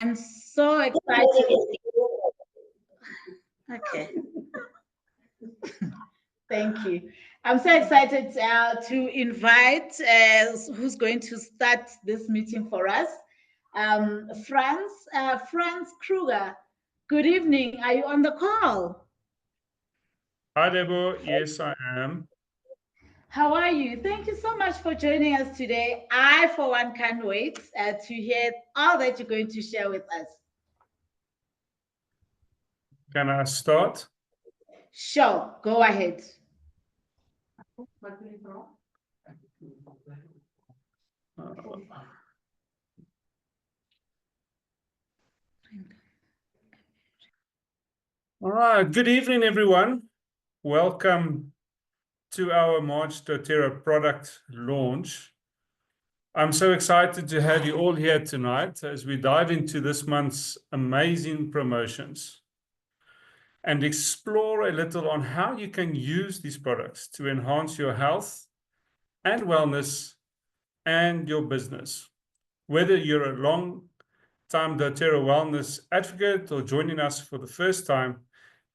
I'm so excited. Okay. Thank you. I'm so excited to invite who's going to start this meeting for us, Frans Kruger. Good evening. Are you on the call? Hi, Deborah. Yes, I am. How are you? Thank you so much for joining us today. I, for one, can't wait to hear all that you're going to share with us. Can I start? Sure, go ahead. All right. Good evening, everyone. Welcome to our March dōTERRA product launch. I'm so excited to have you all here tonight as we dive into this month's amazing promotions and explore a little on how you can use these products to enhance your health and wellness and your business. Whether you're a long-time dōTERRA wellness advocate or joining us for the first time,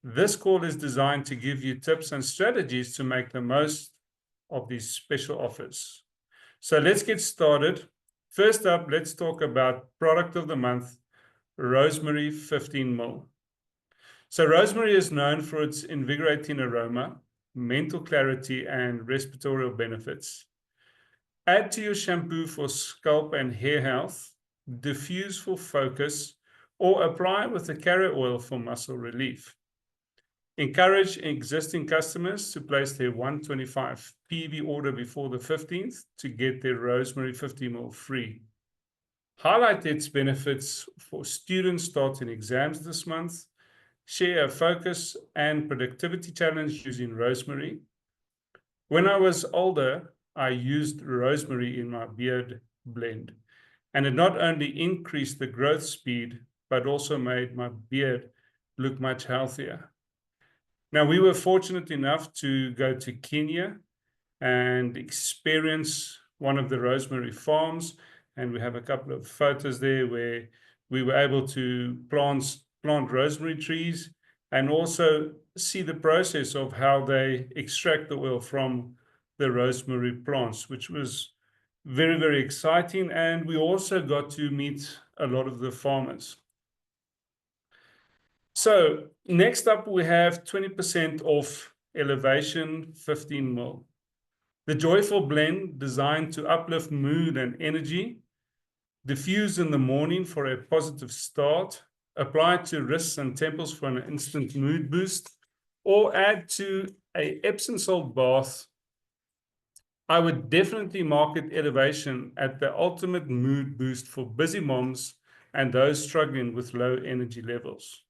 this call is designed to give you tips and strategies to make the most of these special offers. So let's get started. First up, let's talk about product of the month, Rosemary 15 ml. So Rosemary is known for its invigorating aroma, mental clarity, and respiratory benefits. Add to your shampoo for scalp and hair health, diffuse for focus, or apply with the carrier oil for muscle relief. Encourage existing customers to place their 125 PV order before the 15th to get their Rosemary 50 ml free. Highlight its benefits for students starting exams this month. Share a focus and productivity challenge using Rosemary. When I was older, I used Rosemary in my beard blend, and it not only increased the growth speed, but also made my beard look much healthier. Now, we were fortunate enough to go to Kenya and experience one of the rosemary farms, and we have a couple of photos there where we were able to plant rosemary trees and also see the process of how they extract the oil from the rosemary plants, which was very, very exciting. And we also got to meet a lot of the farmers. So next up, we have 20% off Elevation 15 ml. The joyful blend designed to uplift mood and energy, diffuse in the morning for a positive start, apply to wrists and temples for an instant mood boost, or add to a Epsom salt bath. I would definitely market Elevation at the ultimate mood boost for busy moms and those struggling with low energy levels.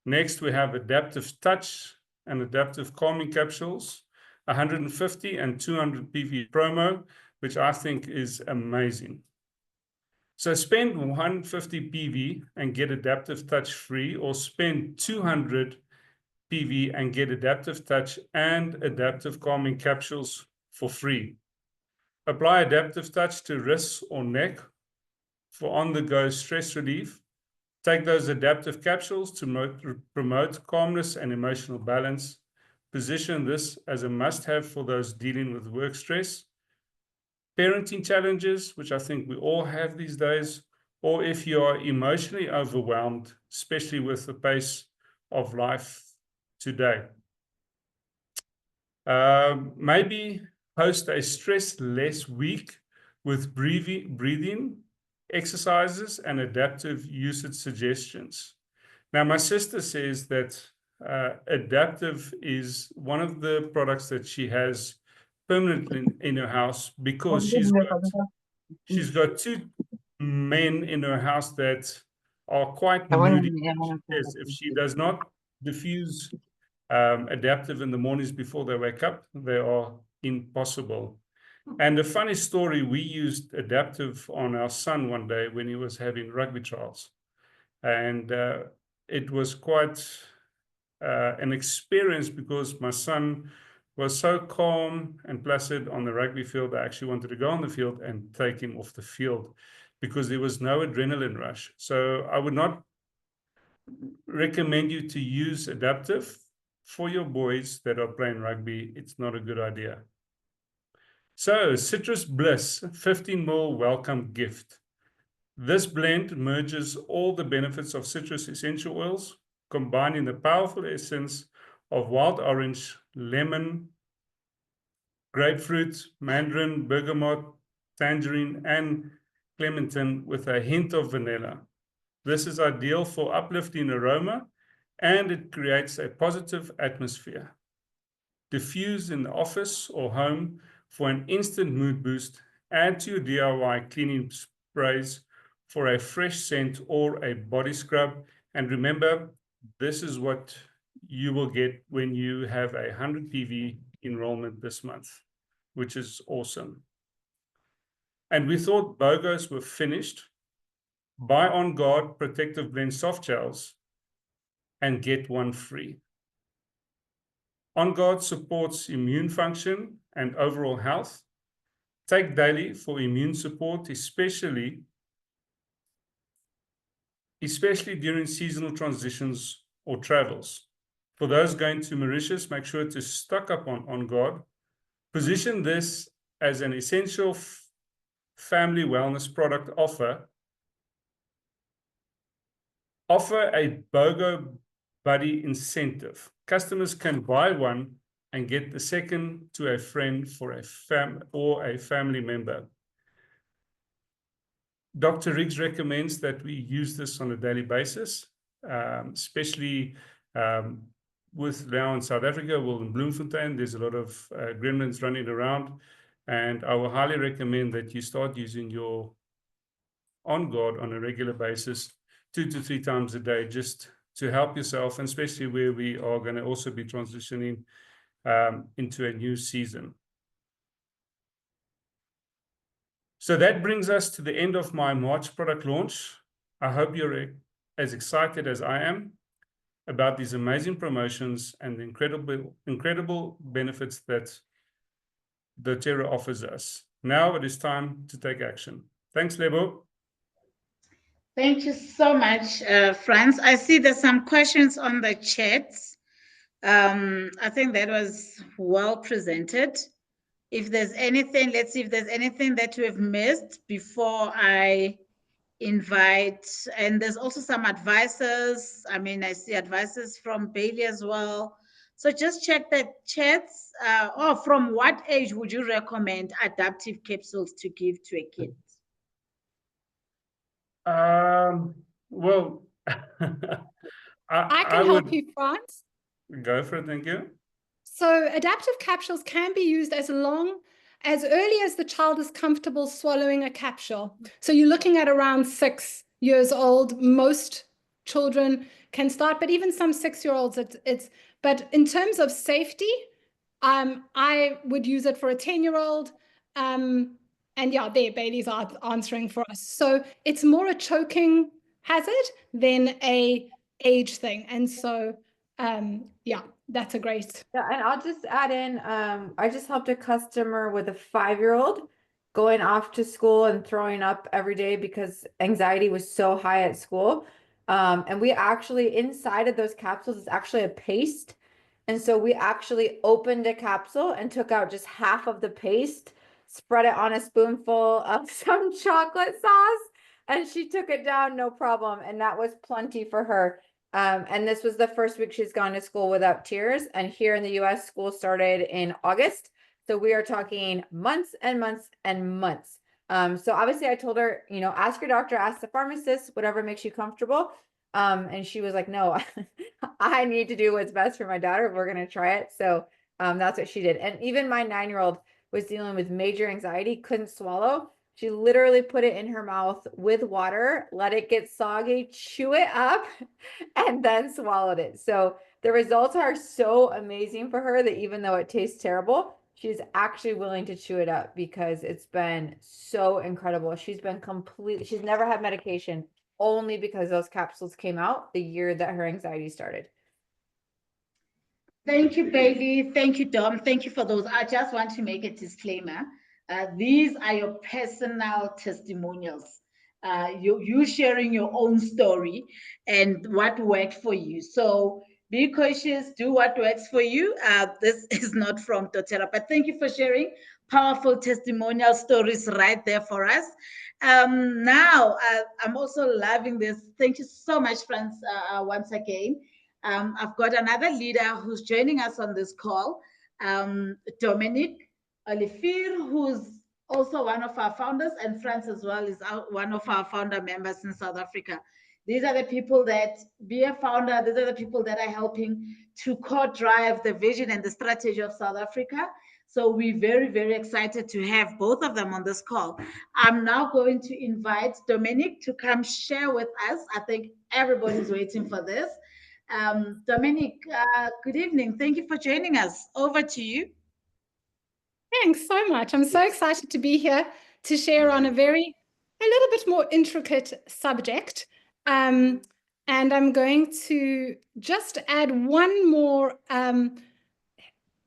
Next, we have Adaptiv Touch and Adaptiv Calming Capsules, 150 and 200 PV promo, which I think is amazing. So spend 150 PV and get Adaptiv Touch free, or spend 200 PV and get Adaptiv Touch and Adaptiv Calming Capsules for free. Apply Adaptiv Touch to wrists or neck for on-the-go stress relief. Take those Adaptiv capsules to promote calmness and emotional balance. Position this as a must-have for those dealing with work stress, parenting challenges, which I think we all have these days, or if you are emotionally overwhelmed, especially with the pace of life today. Maybe host a stress-less week with breathing exercises and adaptive usage suggestions. Now, my sister says that Adaptiv is one of the products that she has permanently in her house because she's got two men in her house that are quite moody. If she does not diffuse Adaptiv in the mornings before they wake up, they are impossible. And a funny story, we used Adaptiv on our son one day when he was having rugby trials. And it was quite an experience because my son was so calm and placid on the rugby field. I actually wanted to go on the field and take him off the field because there was no adrenaline rush. So I would not recommend you to use Adaptiv for your boys that are playing rugby. It's not a good idea. So Citrus Bliss 15 ml welcome gift. This blend merges all the benefits of citrus essential oils, combining the powerful essence of wild orange, lemon, grapefruit, mandarin, bergamot, tangerine, and clementine with a hint of vanilla. This is ideal for uplifting aroma, and it creates a positive atmosphere. Diffuse in the office or home for an instant mood boost. Add to your DIY cleaning sprays for a fresh scent or a body scrub. And remember, this is what you will get when you have a 100 PV enrollment this month, which is awesome. And we thought BOGOs were finished. Buy On Guard Protective Blend soft gels and get one free. On Guard supports immune function and overall health. Take daily for immune support, especially during seasonal transitions or travels. For those going to Mauritius, make sure to stock up on Guard. Position this as an essential family wellness product offer. Offer a BOGO Buddy incentive. Customers can buy one and get the second to a friend for a family member. Dr. Riggs recommends that we use this on a daily basis, especially with now in South Africa, well, in Bloemfontein, there's a lot of gremlins running around, and I will highly recommend that you start using your On Guard on a regular basis, 2 to 3 times a day, just to help yourself, and especially where we are going to also be transitioning into a new season. So that brings us to the end of my March product launch. I hope you're as excited as I am about these amazing promotions and the incredible benefits that dōTERRA offers us. Now it is time to take action. Thanks, Lebo. Thank you so much, Frans. I see there's some questions on the chat. I think that was well presented. If there's anything, let's see if there's anything that we've missed before I invite. And there's also some advices. I mean, I see advices from Bailey as well. So just check the chats. Or from what age would you recommend Adaptiv capsules to give to a kid? Well, I can help you, Frans. Go for it, thank you. So Adaptiv capsules can be used as early as the child is comfortable swallowing a capsule. So you're looking at around 6 years old. Most children can start, but even some 6-year-olds, but in terms of safety, I would use it for a 10-year-old. And yeah, there, Bailey's answering for us. So it's more a choking hazard than a age thing. And so, yeah, that's a great. Yeah, and I'll just add in, I just helped a customer with a 5-year-old going off to school and throwing up every day because anxiety was so high at school. And we actually, inside of those capsules, is actually a paste. And so we actually opened a capsule and took out just half of the paste, spread it on a spoonful of some chocolate sauce, and she took it down, no problem. And that was plenty for her. And this was the first week she's gone to school without tears. And here in the US, school started in August. So we are talking months and months and months. So obviously I told her, you know, ask your doctor, ask the pharmacist, whatever makes you comfortable. And she was like, no, I need to do what's best for my daughter. We're going to try it. So that's what she did. And even my 9-year-old was dealing with major anxiety, couldn't swallow. She literally put it in her mouth with water, let it get soggy, chew it up, and then swallowed it. So the results are so amazing for her that even though it tastes terrible, she's actually willing to chew it up because it's been so incredible. She's never had medication only because those capsules came out the year that her anxiety started. Thank you, Bailey. Thank you, Dom. Thank you for those. I just want to make a disclaimer. These are your personal testimonials. you sharing your own story and what worked for you. So be cautious, do what works for you. This is not from dōTERRA, but thank you for sharing powerful testimonial stories right there for us. Now, I'm also loving this. Thank you so much, Frans, once again. I've got another leader who's joining us on this call, Dominique, Olivier, who's also one of our founders, and Frans as well is one of our founder members in South Africa. These are the people that be a founder. These are the people that are helping to co-drive the vision and the strategy of South Africa. So we're very, very excited to have both of them on this call. I'm now going to invite Dominique to come share with us. I think everybody's waiting for this. Dominique, good evening. Thank you for joining us. Over to you. Thanks so much. I'm so excited to be here to share on a little bit more intricate subject. And I'm going to just add one more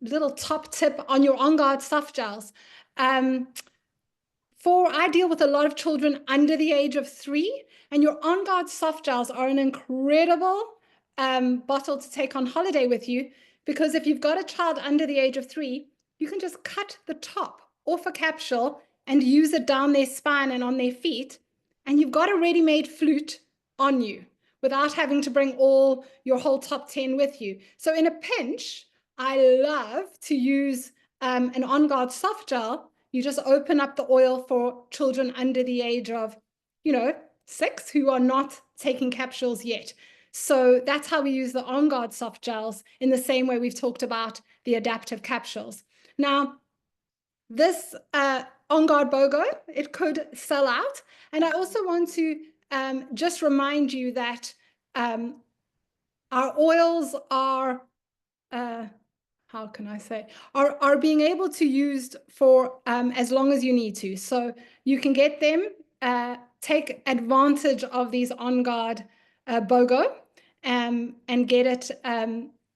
little top tip on your On Guard soft gels. I deal with a lot of children under the age of 3, and your On Guard soft gels are an incredible bottle to take on holiday with you, because if you've got a child under the age of 3, you can just cut the top off a capsule and use it down their spine and on their feet, and you've got a ready-made flute on you without having to bring your whole top 10 with you. So in a pinch, I love to use an On Guard soft gel. You just open up the oil for children under the age of, 6 who are not taking capsules yet. So that's how we use the On Guard soft gels, in the same way we've talked about the Adaptiv capsules. Now, this On Guard BOGO, it could sell out. And I also want to just remind you that our oils are, how can I say, are being able to used for as long as you need to. So you can get them, take advantage of these On Guard BOGO and get it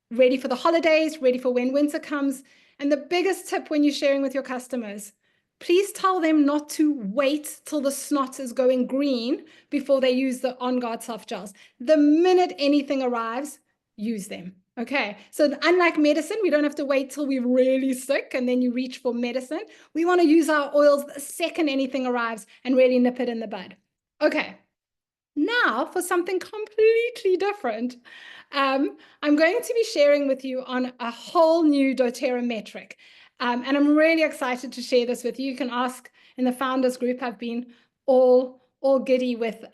ready for the holidays, ready for when winter comes. And the biggest tip when you're sharing with your customers, please tell them not to wait till the snot is going green before they use the On Guard soft gels. The minute anything arrives, use them. Okay, so unlike medicine, we don't have to wait till we're really sick and then you reach for medicine. We want to use our oils the second anything arrives and really nip it in the bud. Okay, now for something completely different. I'm going to be sharing with you on a whole new dōTERRA metric. And I'm really excited to share this with you. You can ask in the founders group. I've been all giddy with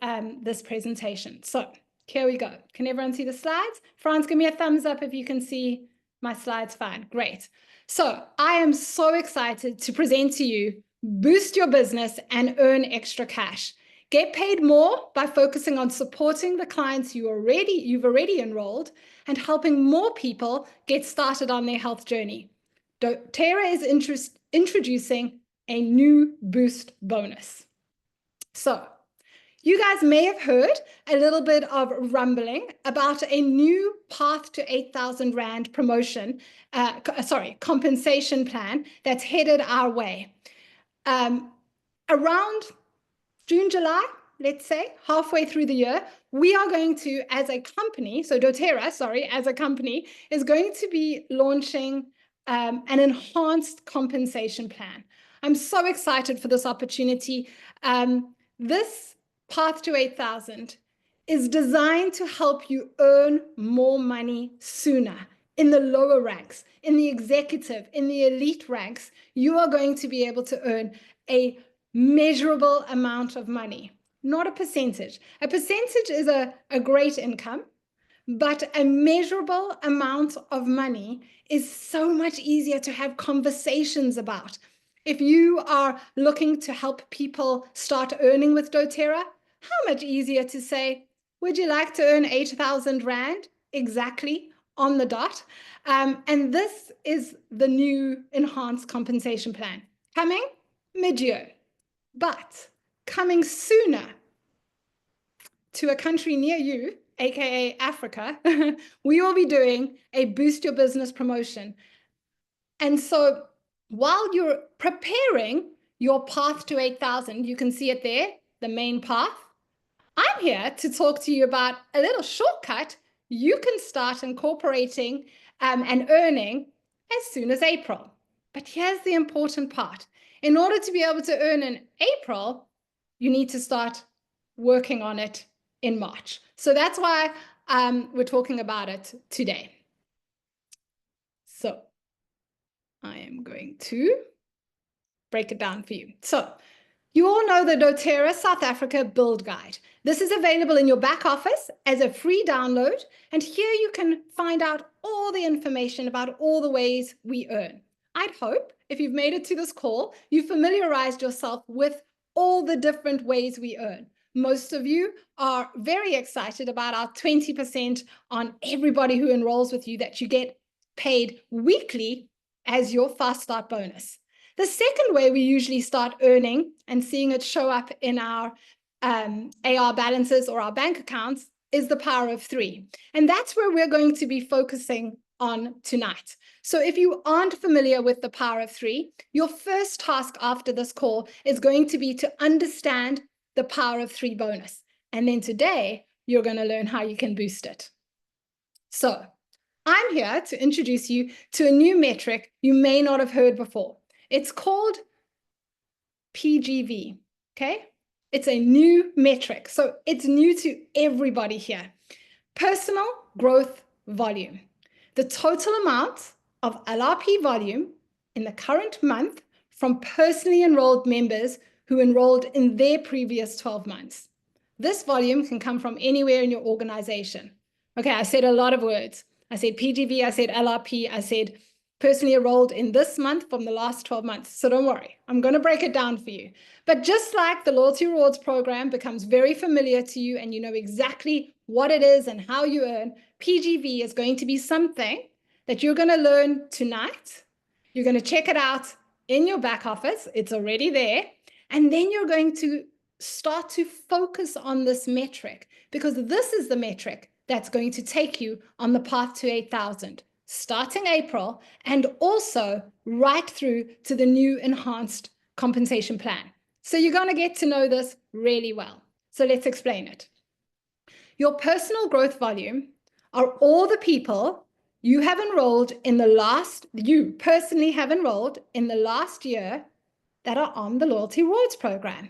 this presentation. So here we go. Can everyone see the slides? Frans, give me a thumbs up if you can see my slides fine. Great. So I am so excited to present to you Boost Your Business and Earn Extra Cash. Get paid more by focusing on supporting the clients you've already enrolled and helping more people get started on their health journey. dōTERRA is introducing a new boost bonus. So you guys may have heard a little bit of rumbling about a new Path to 8,000 Rand promotion, compensation plan that's headed our way. Around June, July, let's say, halfway through the year, we are going to, as a company, so dōTERRA, as a company, is going to be launching an enhanced compensation plan. I'm so excited for this opportunity. This Path to 8,000 is designed to help you earn more money sooner. In the lower ranks, in the executive, in the elite ranks, you are going to be able to earn a measurable amount of money, not a percentage. A percentage is a great income, but a measurable amount of money is so much easier to have conversations about. If you are looking to help people start earning with dōTERRA, how much easier to say, would you like to earn 8,000 Rand exactly on the dot? And this is the new enhanced compensation plan coming mid-year, but coming sooner to a country near you, aka Africa, we will be doing a Boost Your Business promotion. And so while you're preparing your Path to 8,000, you can see it there, the main path. I'm here to talk to you about a little shortcut you can start incorporating and earning as soon as April. But here's the important part. In order to be able to earn in April, you need to start working on it in March. So that's why we're talking about it today. So I am going to break it down for you. So you all know the dōTERRA South Africa Build Guide. This is available in your back office as a free download. And here you can find out all the information about all the ways we earn. I'd hope if you've made it to this call, you familiarized yourself with all the different ways we earn. Most of you are very excited about our 20% on everybody who enrolls with you that you get paid weekly as your fast start bonus. The second way we usually start earning and seeing it show up in our AR balances or our bank accounts is the power of 3. And that's where we're going to be focusing on tonight. So if you aren't familiar with the power of 3, your first task after this call is going to be to understand the power of 3 bonus. And then today, you're going to learn how you can boost it. So I'm here to introduce you to a new metric you may not have heard before. It's called PGV, okay? It's a new metric, so it's new to everybody here. Personal growth volume. The total amount of LRP volume in the current month from personally enrolled members who enrolled in their previous 12 months. This volume can come from anywhere in your organization. Okay, I said a lot of words. I said PGV, I said LRP, I said personally enrolled in this month from the last 12 months. So don't worry, I'm going to break it down for you. But just like the Loyalty Rewards program becomes very familiar to you and you know exactly what it is and how you earn, PGV is going to be something that you're going to learn tonight. You're going to check it out in your back office. It's already there. And then you're going to start to focus on this metric because this is the metric that's going to take you on the path to 8,000. Starting April, and also right through to the new enhanced compensation plan. So you're going to get to know this really well. So let's explain it. Your personal growth volume are all the people you have enrolled in the last, you personally have enrolled in the last year that are on the Loyalty Rewards program.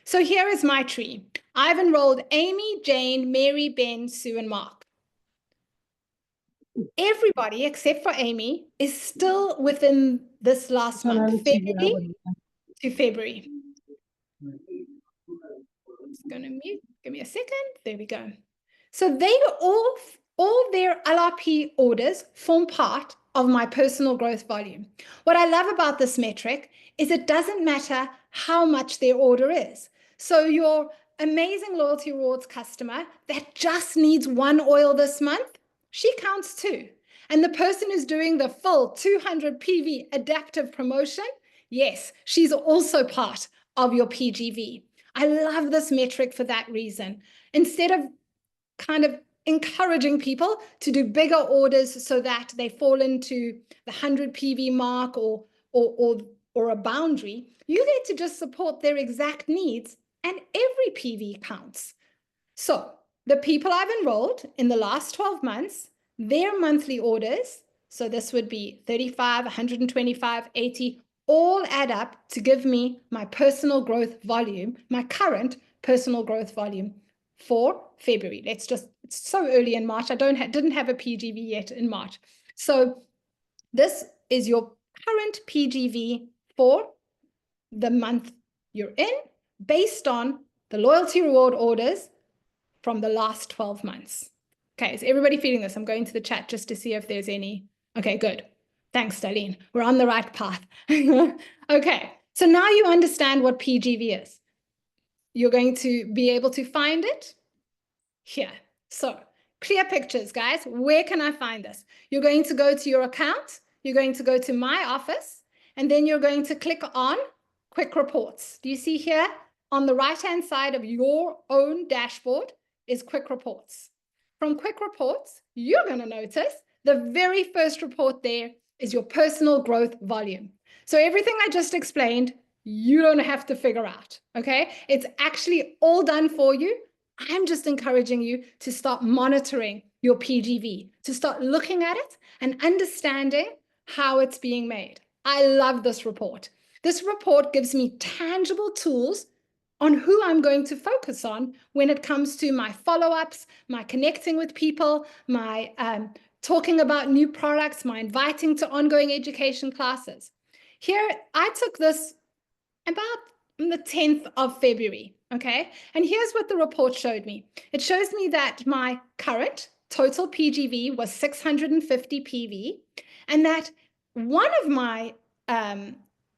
So here is my tree. I've enrolled Amy, Jane, Mary, Ben, Sue, and Mark. Everybody except for Amy is still within this last month, February to February. Just going to mute. Give me a second. There we go. So they all their LRP orders form part of my personal growth volume. What I love about this metric is it doesn't matter how much their order is. So your amazing Loyalty Rewards customer that just needs one oil this month, she counts too. And the person who's doing the full 200 PV Adaptiv promotion, yes, she's also part of your PGV. I love this metric for that reason. Instead of kind of encouraging people to do bigger orders so that they fall into the 100 PV mark or a boundary, you get to just support their exact needs and every PV counts. So the people I've enrolled in the last 12 months, their monthly orders, so this would be 35, 125, 80, all add up to give me my personal growth volume, my current personal growth volume for February. It's so early in March. I didn't have a PGV yet in March. So this is your current PGV for the month you're in based on the Loyalty Reward orders from the last 12 months. Okay, is everybody feeling this? I'm going to the chat just to see if there's any. Okay, good. Thanks, Darlene. We're on the right path. Okay, so now you understand what PGV is. You're going to be able to find it here. So clear pictures, guys. Where can I find this? You're going to go to your account. You're going to go to My Office, and then you're going to click on Quick Reports. Do you see here on the right-hand side of your own dashboard is Quick Reports. From Quick Reports, you're going to notice the very first report there is your personal growth volume. So everything I just explained you don't have to figure out, okay? It's actually all done for you. I'm just encouraging you to start monitoring your PGV, to start looking at it and understanding how it's being made. I love this report. This report gives me tangible tools on who I'm going to focus on when it comes to my follow-ups, my connecting with people, my talking about new products, my inviting to ongoing education classes. Here, I took this about the 10th of February, okay? And here's what the report showed me. It shows me that my current total PGV was 650 PV, and that one of my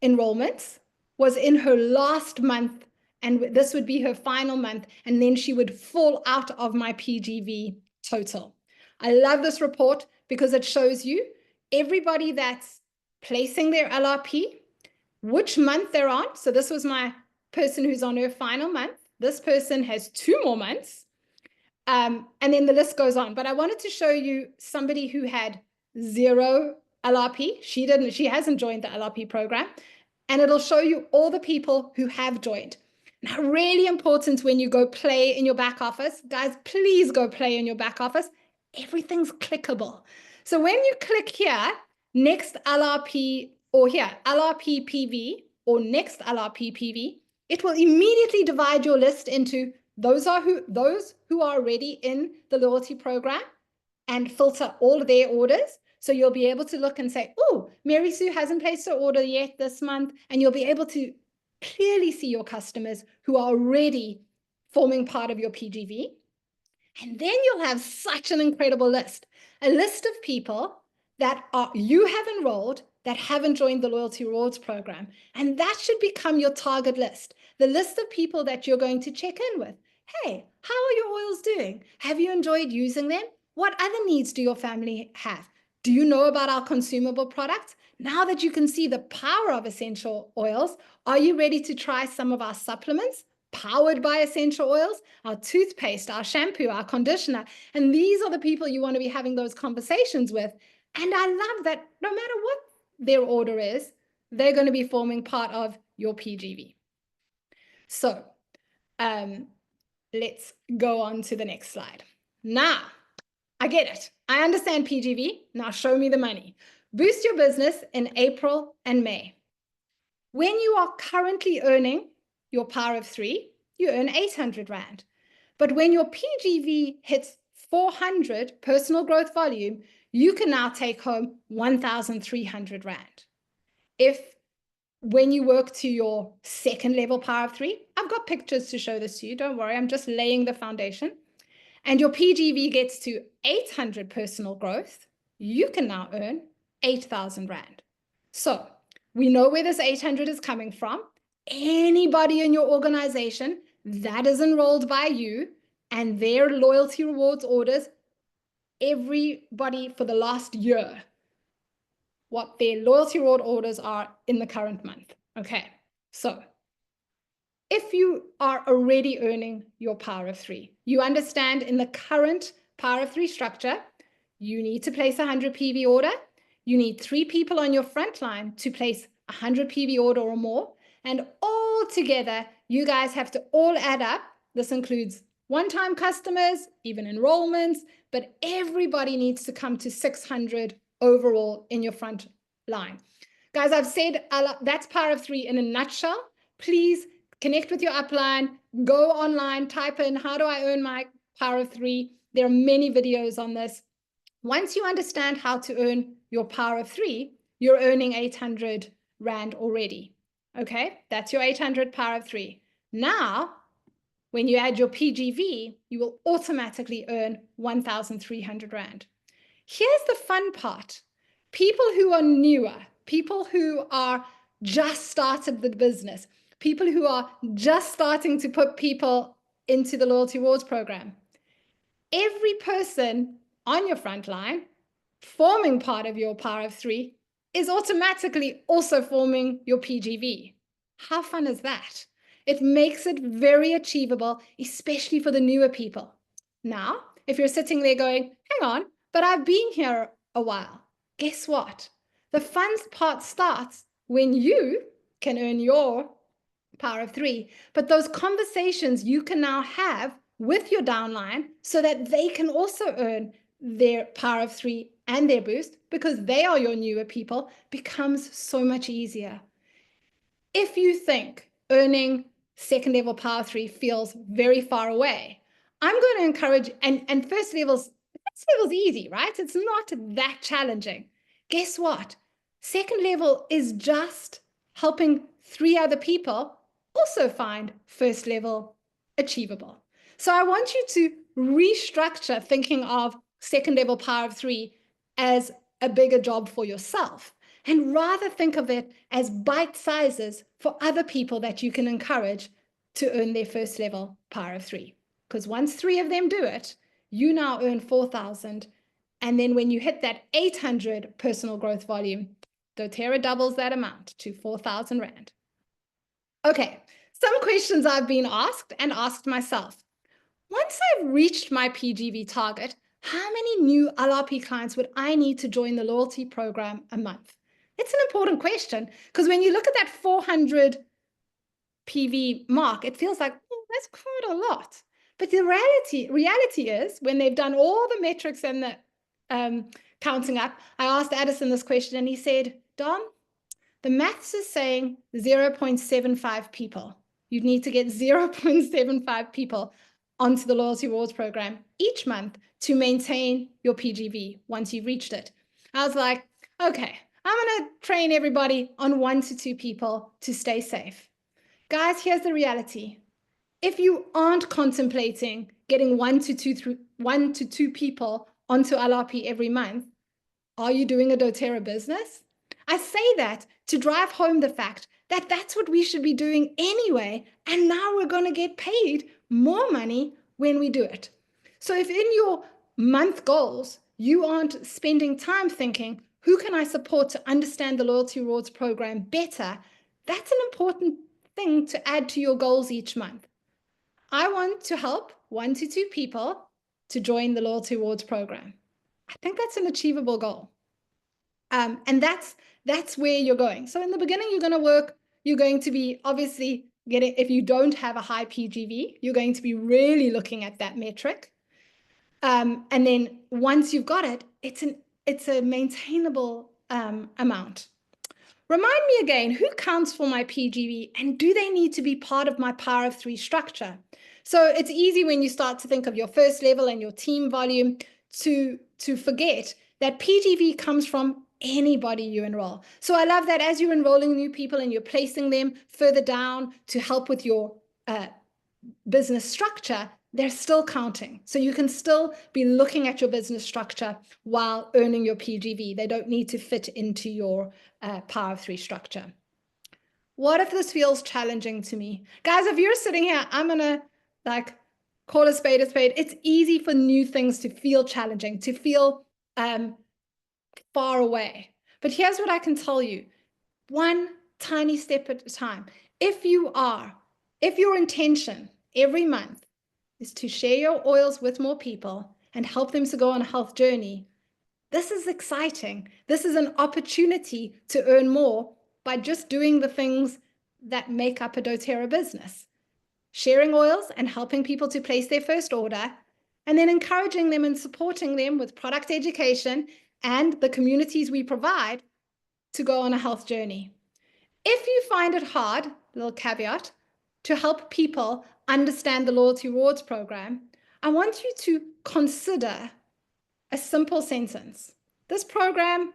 enrollments was in her last month, and this would be her final month, and then she would fall out of my PGV total. I love this report because it shows you everybody that's placing their LRP, which month they're on. So this was my person who's on her final month. This person has 2 more months. And then the list goes on. But I wanted to show you somebody who had 0 LRP. She hasn't joined the LRP program. And it'll show you all the people who have joined. Now, really important when you go play in your back office, guys, please go play in your back office. Everything's clickable. So when you click here, next LRP, or here, LRP PV, or next LRP PV, it will immediately divide your list into those who are already in the loyalty program and filter all of their orders. So you'll be able to look and say, oh, Mary Sue hasn't placed her order yet this month. And you'll be able to clearly see your customers who are already forming part of your PGV. And then you'll have such an incredible list, a list of people that you have enrolled that haven't joined the Loyalty Rewards program. And that should become your target list, the list of people that you're going to check in with. Hey, how are your oils doing? Have you enjoyed using them? What other needs do your family have? Do you know about our consumable products? Now that you can see the power of essential oils, are you ready to try some of our supplements powered by essential oils, our toothpaste, our shampoo, our conditioner? And these are the people you want to be having those conversations with. And I love that no matter what their order is, they're going to be forming part of your PGV. So let's go on to the next slide. Now, I get it. I understand PGV. Now show me the money. Boost your business in April and May. When you are currently earning your power of 3, you earn 800 Rand. But when your PGV hits 400 personal growth volume, you can now take home 1,300 Rand. When you work to your second level power of 3, I've got pictures to show this to you. Don't worry, I'm just laying the foundation. And your PGV gets to 800 personal growth, you can now earn 8,000 Rand. So we know where this 800 is coming from. Anybody in your organization that is enrolled by you and their loyalty rewards orders, everybody for the last year, what their loyalty reward orders are in the current month. Okay, so if you are already earning your power of 3, you understand in the current power of 3 structure, you need to place a 100 PV order. You need 3 people on your front line to place a 100 PV order or more. And all together, you guys have to all add up. This includes one-time customers, even enrollments, but everybody needs to come to 600 overall in your front line. Guys, I've said that's power of 3 in a nutshell. Please connect with your upline, go online, type in, how do I earn my power of 3? There are many videos on this. Once you understand how to earn your power of 3, you're earning 800 Rand already. Okay, that's your 800 power of 3. Now, when you add your PGV, you will automatically earn 1,300 Rand. Here's the fun part. People who are newer, people who are just started the business, people who are just starting to put people into the Loyalty Rewards program. Every person on your front line forming part of your power of 3 is automatically also forming your PGV. How fun is that? It makes it very achievable, especially for the newer people. Now, if you're sitting there going, hang on, but I've been here a while. Guess what? The fun part starts when you can earn your Power of 3. But those conversations you can now have with your downline so that they can also earn their Power of 3 and their boost, because they are your newer people, becomes so much easier. If you think earning second level Power 3 feels very far away, I'm going to encourage, and first level's easy, right? It's not that challenging. Guess what? Second level is just helping 3 other people also find first level achievable. So I want you to restructure thinking of second level Power of 3 as a bigger job for yourself, and rather think of it as bite sizes for other people that you can encourage to earn their first level Power of 3. Because once 3 of them do it, you now earn 4,000. And then when you hit that 800 personal growth volume, doTERRA doubles that amount to 4,000 Rand. Okay, some questions I've been asked and asked myself. Once I've reached my PGV target, how many new LRP clients would I need to join the loyalty program a month? It's an important question, because when you look at that 400 PV mark, it feels like, oh, that's quite a lot. But the reality is, when they've done all the metrics and the counting up, I asked Addison this question and he said, Dom, the maths is saying 0.75 people. You'd need to get 0.75 people onto the loyalty rewards program each month to maintain your PGV once you've reached it. I was like, okay, I'm going to train everybody on 1 to 2 people to stay safe. Guys, here's the reality. If you aren't contemplating getting 1 to 2 people onto LRP every month, are you doing a doTERRA business? I say that to drive home the fact that that's what we should be doing anyway, and now we're going to get paid more money when we do it. So if in your month goals, you aren't spending time thinking, who can I support to understand the loyalty rewards program better? That's an important thing to add to your goals each month. I want to help 1 to 2 people to join the loyalty rewards program. I think that's an achievable goal. And that's where you're going. So in the beginning, you're going to be obviously getting, if you don't have a high PGV, you're going to be really looking at that metric. And then once you've got it, it's a maintainable amount. Remind me again, who counts for my PGV, and do they need to be part of my Power of 3 structure? So it's easy when you start to think of your first level and your team volume to forget that PGV comes from anybody you enroll. So I love that as you're enrolling new people and you're placing them further down to help with your business structure, they're still counting. So you can still be looking at your business structure while earning your PGV. They don't need to fit into your Power of 3 structure. What if this feels challenging to me? Guys, if you're sitting here, I'm going to call a spade a spade. It's easy for new things to feel challenging, to feel far away. But here's what I can tell you. One tiny step at a time. If your intention every month is to share your oils with more people and help them to go on a health journey, this is exciting. This is an opportunity to earn more by just doing the things that make up a doTERRA business. Sharing oils and helping people to place their first order, and then encouraging them and supporting them with product education and the communities we provide to go on a health journey. If you find it hard, little caveat, to help people understand the loyalty rewards program, I want you to consider a simple sentence. This program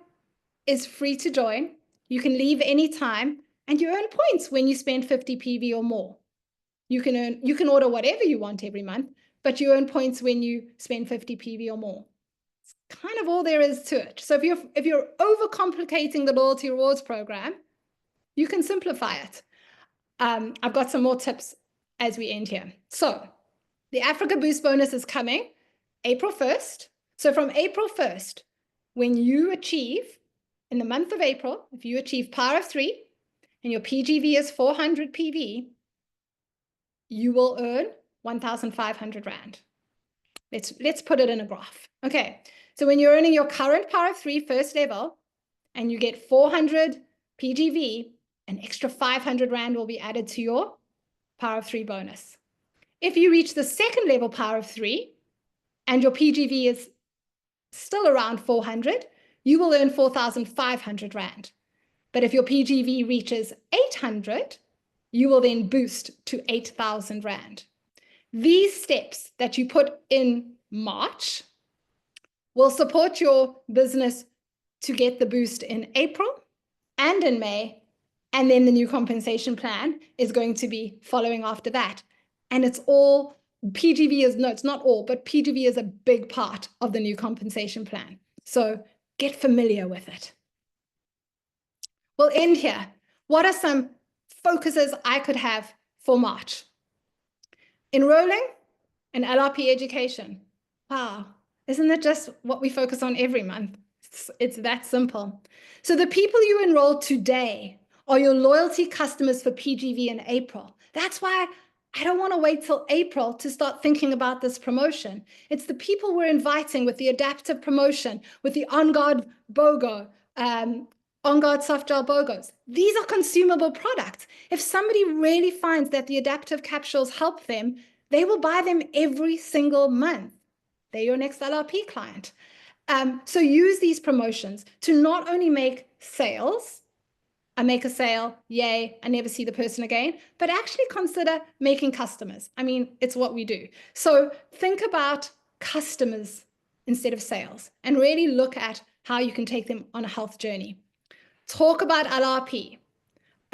is free to join. You can leave anytime, and you earn points when you spend 50 PV or more. You can order whatever you want every month, but you earn points when you spend 50 PV or more. It's kind of all there is to it. So if you're overcomplicating the loyalty rewards program, you can simplify it. I've got some more tips as we end here. So the Africa Boost bonus is coming April 1st. So from April 1st, when you achieve, in the month of April, if you achieve Power of 3 and your PGV is 400 PV, you will earn 1,500 Rand. Let's put it in a graph. Okay, so when you're earning your current Power of 3 first level and you get 400 PGV, an extra 500 Rand will be added to your Power of 3 bonus. If you reach the second level Power of 3 and your PGV is still around 400, you will earn 4,500 Rand. But if your PGV reaches 800, you will then boost to 8,000 Rand. These steps that you put in March will support your business to get the boost in April and in May, and then the new compensation plan is going to be following after that. And it's all, PGV is, no, it's not all, but PGV is a big part of the new compensation plan. So get familiar with it. We'll end here. What are some focuses I could have for March? Enrolling in LRP education. Wow, isn't that just what we focus on every month? It's that simple. So the people you enroll today are your loyalty customers for PGV in April. That's why I don't want to wait till April to start thinking about this promotion. It's the people we're inviting with the Adaptiv promotion, with the On Guard BOGO, On Guard soft gel BOGOs. These are consumable products. If somebody really finds that the Adaptiv capsules help them, they will buy them every single month. They're your next LRP client. So use these promotions to not only make sales, I make a sale, yay, I never see the person again, but actually consider making customers. I mean, it's what we do. So think about customers instead of sales and really look at how you can take them on a health journey. Talk about LRP.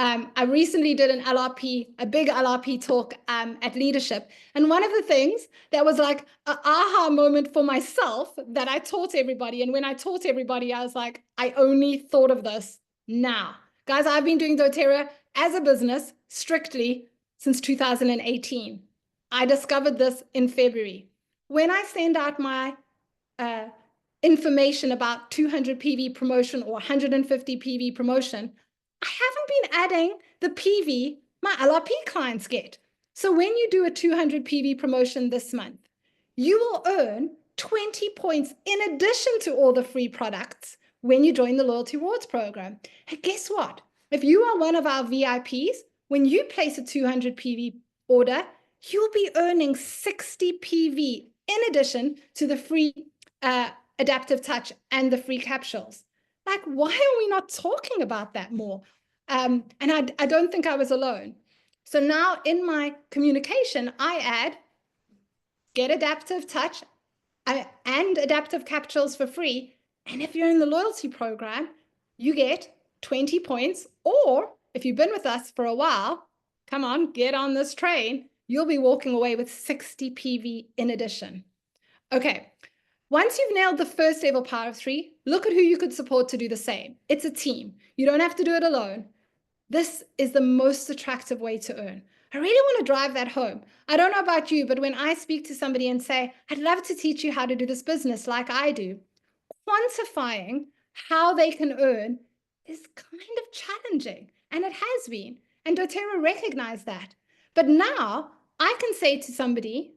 I recently did an LRP, a big LRP talk at Leadership. And one of the things that was like an aha moment for myself that I taught everybody. And when I taught everybody, I was like, I only thought of this now. Guys, I've been doing dōTERRA as a business strictly since 2018. I discovered this in February. When I send out my information about 200 PV promotion or 150 PV promotion, I haven't been adding the PV my LRP clients get. So when you do a 200 PV promotion this month, you will earn 20 points in addition to all the free products when you join the Loyalty Rewards program. And guess what? If you are one of our VIPs, when you place a 200 PV order, you'll be earning 60 PV in addition to the free Adaptiv Touch and the free capsules. Like, why are we not talking about that more? And I don't think I was alone. So now in my communication, I add get Adaptiv Touch and Adaptiv capsules for free. And if you're in the loyalty program, you get 20 points. Or if you've been with us for a while, come on, get on this train. You'll be walking away with 60 PV in addition. Okay. Once you've nailed the first level Power of 3, look at who you could support to do the same. It's a team. You don't have to do it alone. This is the most attractive way to earn. I really want to drive that home. I don't know about you, but when I speak to somebody and say, I'd love to teach you how to do this business like I do, quantifying how they can earn is kind of challenging. And it has been. And dōTERRA recognized that. But now I can say to somebody,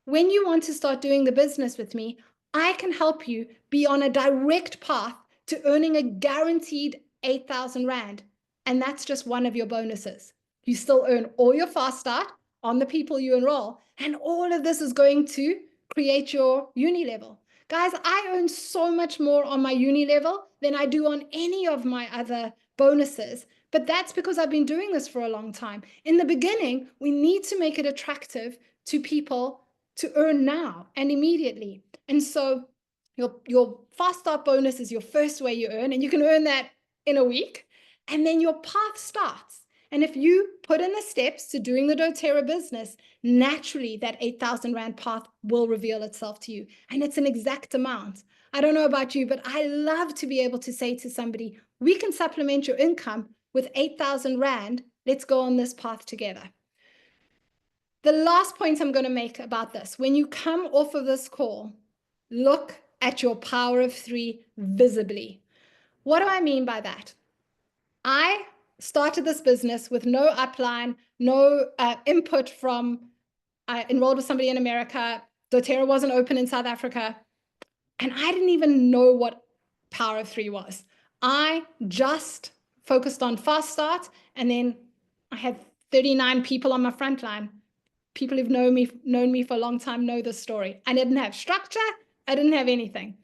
when you want to start doing the business with me, I can help you be on a direct path to earning a guaranteed 8,000 Rand. And that's just one of your bonuses. You still earn all your fast start on the people you enroll. And all of this is going to create your uni level. Guys, I earn so much more on my uni level than I do on any of my other bonuses. But that's because I've been doing this for a long time. In the beginning, we need to make it attractive to people to earn now and immediately. And so your fast start bonus is your first way you earn, and you can earn that in a week. And then your path starts. And if you put in the steps to doing the dōTERRA business, naturally that 8,000 Rand path will reveal itself to you. And it's an exact amount. I don't know about you, but I love to be able to say to somebody, we can supplement your income with 8,000 Rand. Let's go on this path together. The last point I'm going to make about this, when you come off of this call, look at your Power of 3 visibly. What do I mean by that? I started this business with no upline, no input from, I enrolled with somebody in America. dōTERRA wasn't open in South Africa. And I didn't even know what Power of 3 was. I just focused on fast start, and then I had 39 people on my front line. People who've known me for a long time know this story. I didn't have structure. I didn't have anything.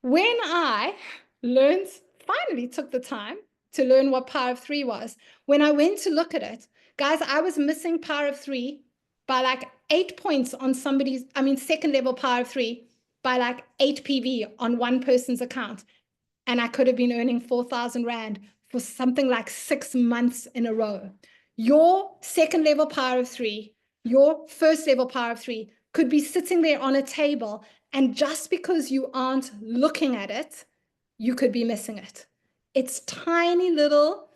When I finally took the time to learn what Power of 3 was, when I went to look at it, guys, I was missing Power of 3 by like 8 points on second level Power of 3 by like 8 PV on one person's account. And I could have been earning 4,000 Rand for something like 6 months in a row. Your second level Power of 3, your first level Power of 3 could be sitting there on a table, and just because you aren't looking at it, you could be missing it. It's tiny little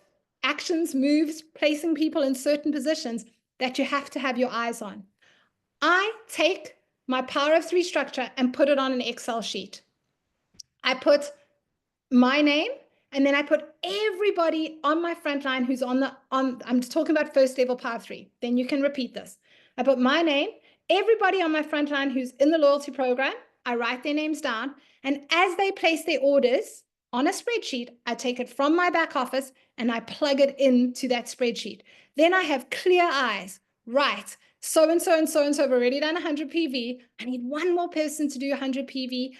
actions, moves, placing people in certain positions that you have to have your eyes on. I take my Power of 3 structure and put it on an Excel sheet. I put my name, and then I put everybody on my front line who's I'm just talking about first level Power 3. Then you can repeat this. I put my name, everybody on my front line who's in the loyalty program, I write their names down, and as they place their orders on a spreadsheet, I take it from my back office and I plug it into that spreadsheet. Then I have clear eyes, right? So-and-so and so-and-so have already done 100 PV. I need one more person to do 100 PV.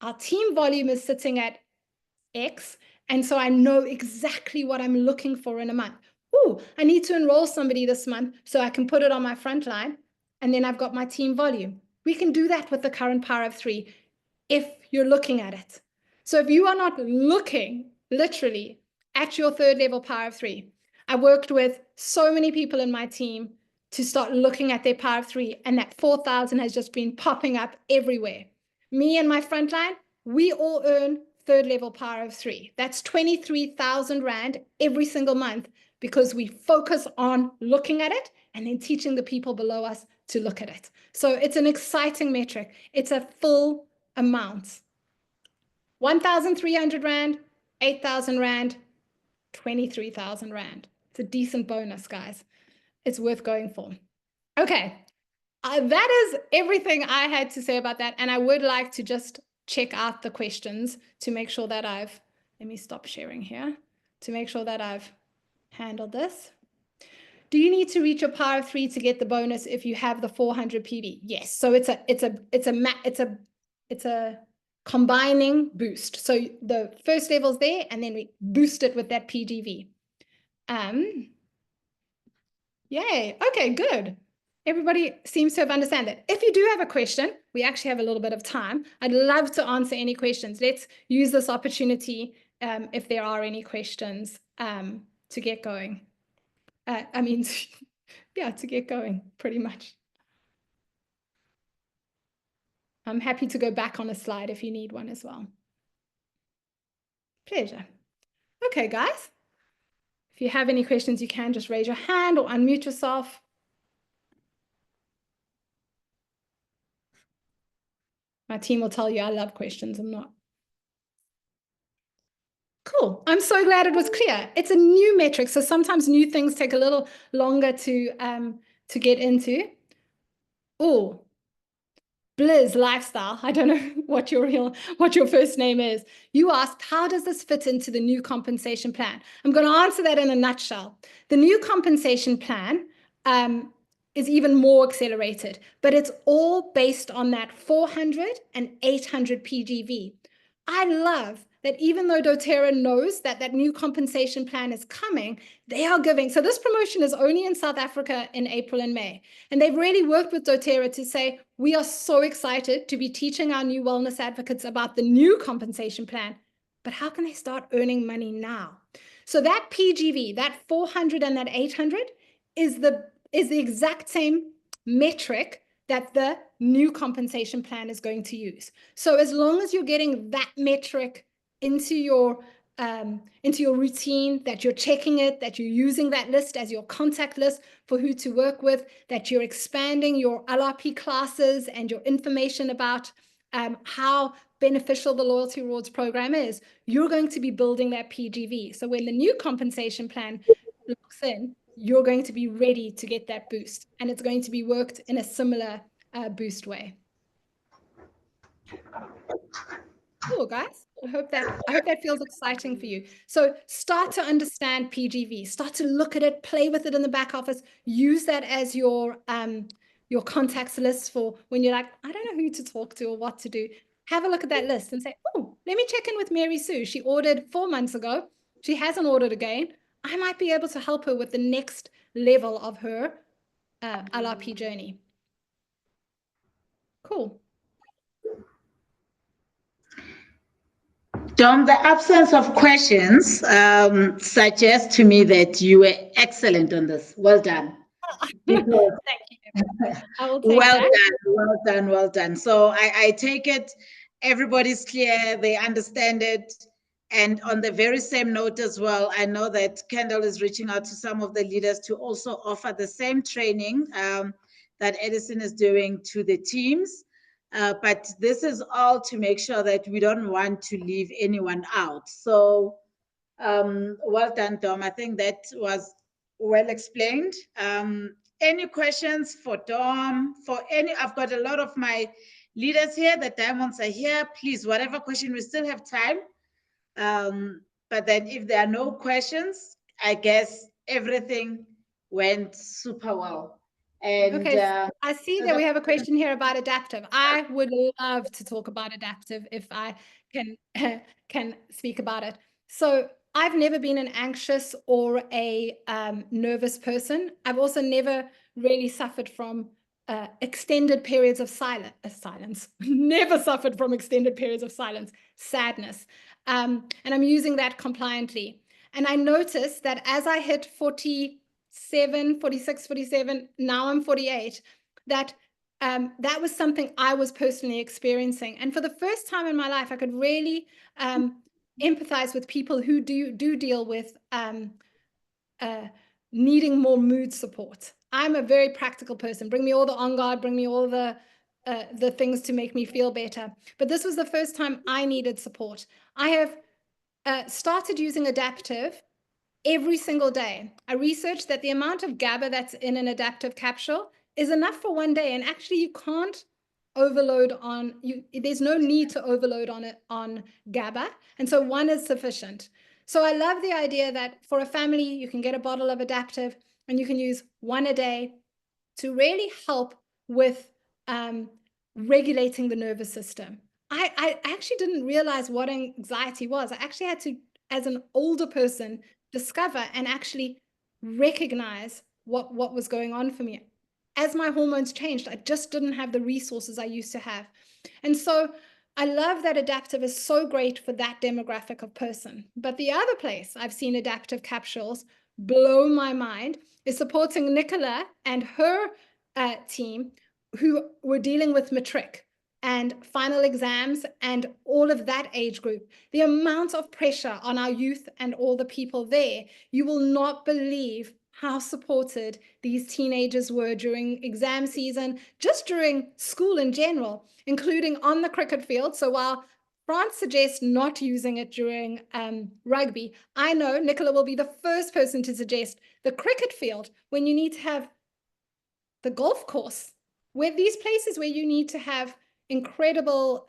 Our team volume is sitting at X, and so I know exactly what I'm looking for in a month. Oh, I need to enroll somebody this month, so I can put it on my front line, and then I've got my team volume. We can do that with the current Power of 3 if you're looking at it. So if you are not looking literally at your third level Power of 3, I worked with so many people in my team to start looking at their Power of 3, and that 4,000 has just been popping up everywhere. Me and my front line, we all earn third level Power of 3. That's 23,000 Rand every single month, because we focus on looking at it and then teaching the people below us to look at it. So it's an exciting metric. It's a full amount. 1,300 Rand, 8,000 Rand, 23,000 Rand. It's a decent bonus, guys. It's worth going for. Okay, that is everything I had to say about that. And I would like to just check out the questions to make sure that let me stop sharing here, to make sure that I've handled this. Do you need to reach your Power of 3 to get the bonus if you have the 400 PV? Yes. So it's a combining boost. So the first level's there, and then we boost it with that PGV. Yay. Okay, good. Everybody seems to have understand that. If you do have a question, we actually have a little bit of time. I'd love to answer any questions. Let's use this opportunity if there are any questions to get going. Yeah, to get going, pretty much. I'm happy to go back on a slide if you need one as well. Pleasure. Okay, guys. If you have any questions, you can just raise your hand or unmute yourself. My team will tell you I love questions. I'm not. Cool. I'm so glad it was clear. It's a new metric, so sometimes new things take a little longer to get into. Oh, Blizz Lifestyle. I don't know what your first name is. You asked, how does this fit into the new compensation plan? I'm going to answer that in a nutshell. The new compensation plan is even more accelerated, but it's all based on that 400 and 800 PGV. I love that even though dōTERRA knows that that new compensation plan is coming, they are giving. So this promotion is only in South Africa in April and May. And they've really worked with dōTERRA to say, we are so excited to be teaching our new wellness advocates about the new compensation plan, but how can they start earning money now? So that PGV, that 400 and that 800 is the exact same metric that the new compensation plan is going to use. So as long as you're getting that metric into your routine, that you're checking it, that you're using that list as your contact list for who to work with, that you're expanding your LRP classes and your information about how beneficial the loyalty rewards program is, you're going to be building that PGV. So when the new compensation plan locks in, you're going to be ready to get that boost, and it's going to be worked in a similar boost way. cool, guys. I hope that feels exciting for you. So start to understand PGV, start to look at it, play with it in the back office, use that as your contacts list for when you're like, I don't know who to talk to or what to do. Have a look at that list and say, oh, let me check in with Mary Sue. She ordered 4 months ago. She hasn't ordered again. I might be able to help her with the next level of her LRP journey. Cool. Dom, the absence of questions suggests to me that you were excellent on this. Well done. Thank you. I will take Well that. done, well done, well done. So I take it everybody's clear, they understand it. And on the very same note as well, I know that Kendall is reaching out to some of the leaders to also offer the same training that Edison is doing to the teams. But this is all to make sure that we don't want to leave anyone out. So well done, Dom. I think that was well explained. Any questions for Dom? I've got a lot of my leaders here, the diamonds are here. Please, whatever question, we still have time. But then if there are no questions, I guess everything went super well. And okay, I see that we have a question here about Adaptiv. I would love to talk about Adaptiv if I can speak about it. So I've never been an anxious or a nervous person. I've also never really suffered from extended periods of silence. Never suffered from extended periods of silence, sadness. And I'm using that compliantly. And I noticed that as I hit 47, 46, 47, now I'm 48, that that was something I was personally experiencing. And for the first time in my life, I could really empathize with people who do deal with needing more mood support. I'm a very practical person. Bring me all the On Guard, bring me all the things to make me feel better. But this was the first time I needed support. I have started using Adaptiv every single day. I researched that the amount of GABA that's in an Adaptiv capsule is enough for one day. And actually you can't overload on, there's no need to overload on GABA. And so one is sufficient. So I love the idea that for a family, you can get a bottle of Adaptiv and you can use one a day to really help with regulating the nervous system. I actually didn't realize what anxiety was. I actually had to, as an older person, discover and actually recognize what was going on for me. As my hormones changed, I just didn't have the resources I used to have. And so I love that Adaptiv is so great for that demographic of person. But the other place I've seen Adaptiv capsules blow my mind is supporting Nicola and her team who were dealing with matric and final exams and all of that age group. The amount of pressure on our youth and all the people there, you will not believe how supported these teenagers were during exam season, just during school in general, including on the cricket field. So while Frans suggests not using it during rugby, I know Nicola will be the first person to suggest the cricket field when you need to have the golf course, where these places where you need to have incredible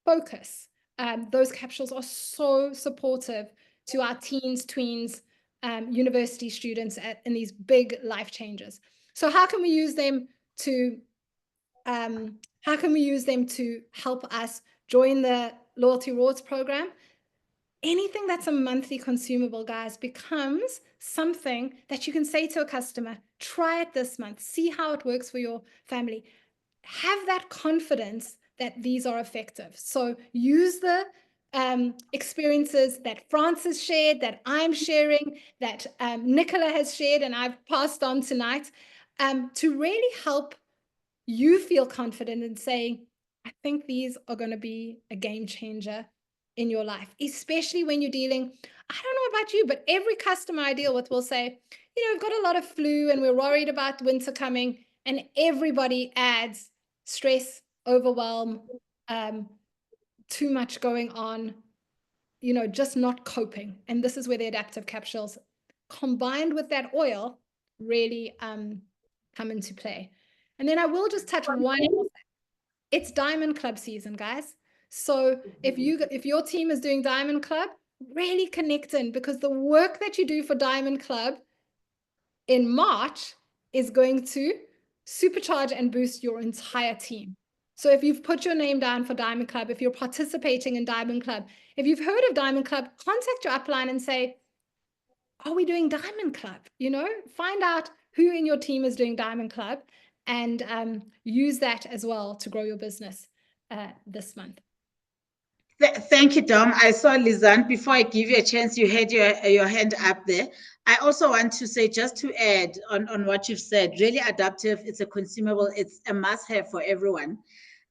focus. Those capsules are so supportive to our teens, tweens, university students in these big life changes. So how can we use them to help us join the loyalty rewards program? Anything that's a monthly consumable, guys, becomes something that you can say to a customer, try it this month, see how it works for your family. Have that confidence that these are effective. So use the experiences that Frans has shared, that I'm sharing, that Nicola has shared, and I've passed on tonight, to really help you feel confident in saying, I think these are going to be a game changer in your life, especially when you're dealing, I don't know about you, but every customer I deal with will say, we've got a lot of flu and we're worried about winter coming, and everybody adds stress, overwhelm, too much going on, just not coping. And this is where the Adaptiv capsules combined with that oil really come into play. And then I will just touch one more thing. It's Diamond Club season, guys. So if your team is doing Diamond Club, really connect in, because the work that you do for Diamond Club in March is going to supercharge and boost your entire team. So if you've put your name down for Diamond Club, if you're participating in Diamond Club, if you've heard of Diamond Club, contact your upline and say, are we doing Diamond Club? Find out who in your team is doing Diamond Club, and use that as well to grow your business this month. Thank you, Dom. I saw Lizanne. Before I give you a chance, you had your hand up there. I also want to say, just to add on what you've said, really Adaptiv, it's a consumable, it's a must-have for everyone.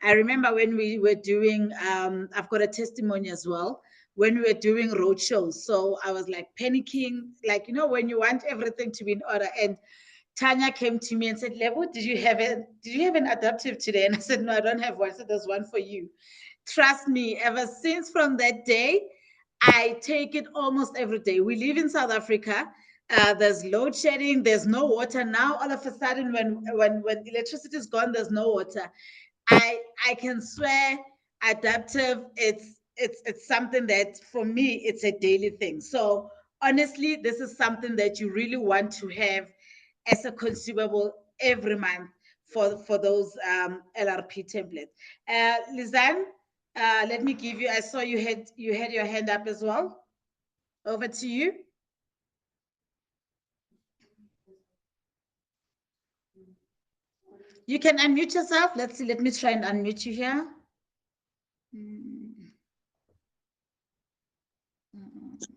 I remember when we were doing, I've got a testimony as well, when we were doing road shows. So I was like panicking, like, when you want everything to be in order. And Tanya came to me and said, Lebo, did you have an Adaptiv today? And I said, no, I don't have one. So there's one for you. Trust me, ever since from that day, I take it almost every day. We live in South Africa. There's load shedding. There's no water. Now, all of a sudden, when electricity is gone, there's no water. I can swear Adaptiv, it's something that for me, it's a daily thing. So honestly, this is something that you really want to have as a consumable every month for those LRP templates. Lizanne, let me give you, I saw you had your hand up as well. Over to you. You can unmute yourself. Let's see, let me try and unmute you here.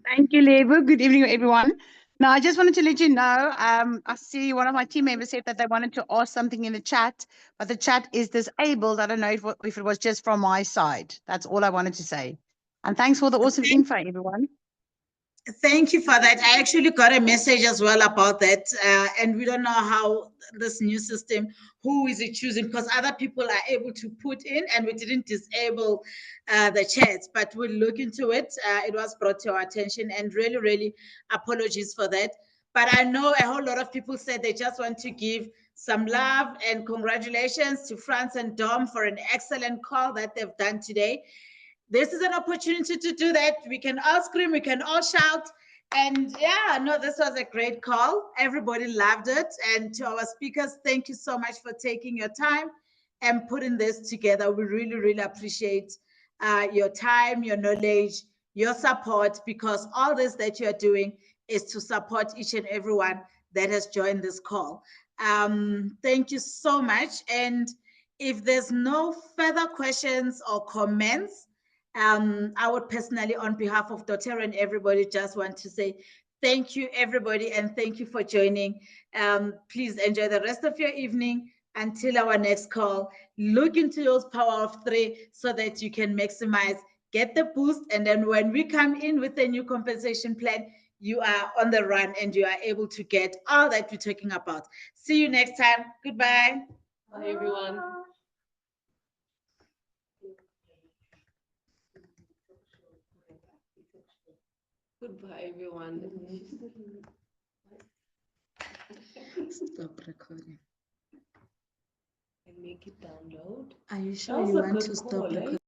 Thank you, Lebo. Good evening, everyone. Now, I just wanted to let you know, I see one of my team members said that they wanted to ask something in the chat, but the chat is disabled. I don't know if it was just from my side. That's all I wanted to say. And thanks for the awesome info, everyone. Thank you for that. I actually got a message as well about that. And we don't know how this new system, who is it choosing? Because other people are able to put in, and we didn't disable the chats, but we'll look into it. It was brought to our attention, and really, really apologies for that. But I know a whole lot of people said they just want to give some love and congratulations to Frans and Dom for an excellent call that they've done today. This is an opportunity to do that. We can all scream, we can all shout. And yeah, no, this was a great call. Everybody loved it. And to our speakers, thank you so much for taking your time and putting this together. We really, really appreciate your time, your knowledge, your support, because all this that you're doing is to support each and everyone that has joined this call. Thank you so much. And if there's no further questions or comments, I would personally, on behalf of dōTERRA and everybody, just want to say thank you, everybody, and thank you for joining. Please enjoy the rest of your evening until our next call. Look into those power of 3 so that you can maximize, get the boost, and then when we come in with a new compensation plan, you are on the run and you are able to get all that we're talking about. See you next time. Goodbye. Bye, everyone. Goodbye, everyone. Stop recording. And make it download. Are you That sure was you a want good to stop call, eh? recording?